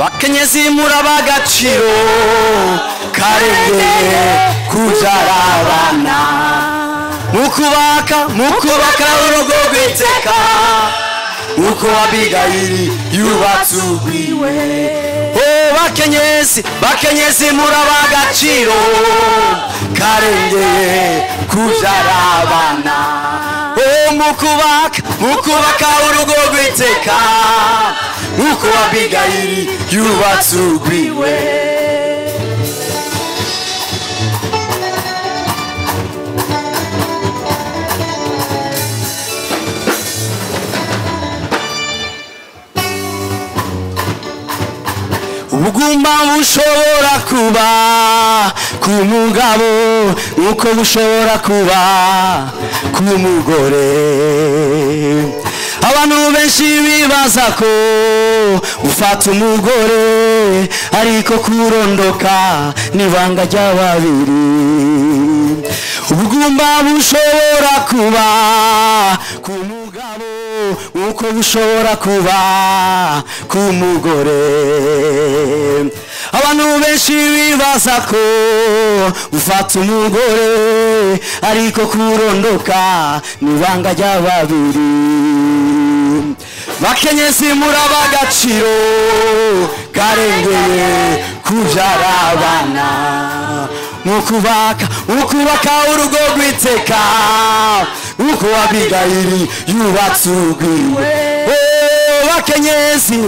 bakenyezi murabagaciro karengeye kujarabana mukubaka urugo rw'iteka uko Abigayili yubatse urwiwe. Bakenyezi murabagaciro karengeye kujarabana mukubaka urugo rw'iteka uko Abigayili yubatse urwiwe. ubugumba bushobora kuba ku mugabo uko bushobora kuba ku mugore. abantu benshi bibaza ko ufata umugore ariko kurondoka nibanga ry'ababiri. ubugumba bushobora kuba ku mugabo uko bushobora kuba ku mugore. abantu benshi bibaza ko ufata umugore ariko kurondoka nibanga ry'ababiri. bakenyezi murabagaciro karengeye kujarabana mukubaka urugo rw'iteka uko Abigayili yubatse urwiwe.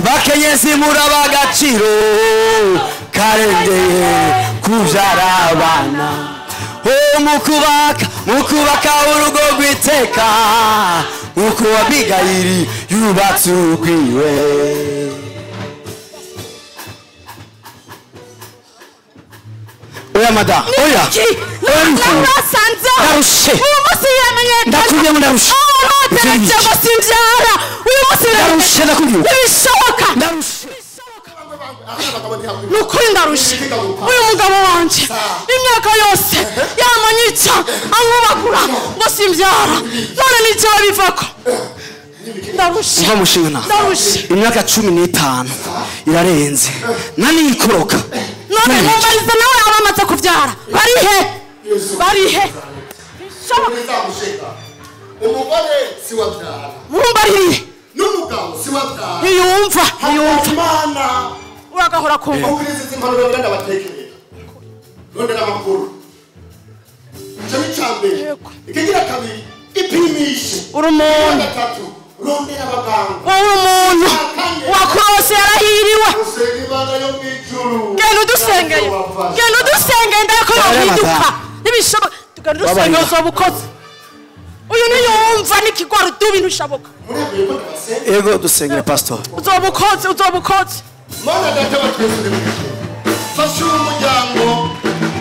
bakenyezi murabagaciro karengeye kujarabana mukubaka urugo rw'iteka uko Abigayili yubatse urwiwe. oya mada oya narasanze narushe umunsi yamenye ndakubwiye ngo narushe cyangwa simbyara uyu munsi narushe ndakubwiye bishoboka narushe nukuri ndarushe uyu mugabo wanje imyaka yose yamanyica ankubagura ngo simbyara none n'icyo bivako ndarushe uva mushina imyaka 15 irarenze nanikoroka none mumbarize nawe abamaze kubyara barihe umugore si wabyara mumbarire n'umugabo si wabyara ntiyumva Imana uragahora kumva ukuriza impanuro biranda batekereza rondera amakuru icyo ni cyambere ikigira kabiri ipimishe urumuntu gatatu rondera abaganga wowe umuntu wakurose yarahiriwe genda udusengeye ndako yohinduka nibishoboka tugenda udusengeye uzobukoze uyu niyumva n'ikigwara udubi ntushoboka ego dusengera pastor uzobukoze mana data batwese fasha umuryango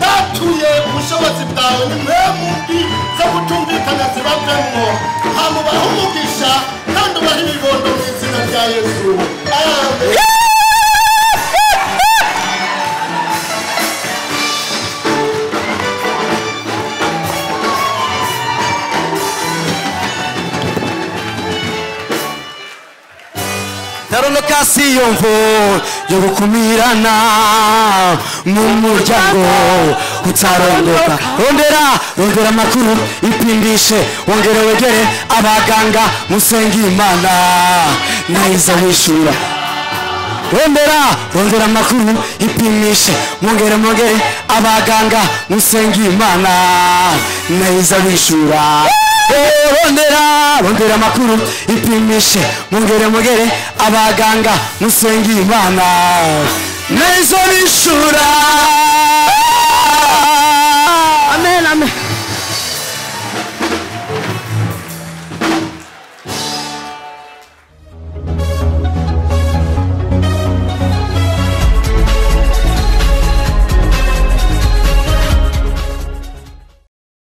datuye ubushobozi bwawe nimwemundi zo gutumvikana zibavemwo hamubaho umugisha kandi ubahe ibibondo mu izina rya Yesu amen. Taronoka siyomvo yo gukumirana mu muryango utarondoka. Rondera makuru ipindishe wongere wegere abaganga musenga Imana naiza wishura. Rondera makuru ipimishe mwongere abaganga musenga Imana naiza wishura. Rondera makuru ipimishe mwongere abaganga musenga Imana naiza wishura.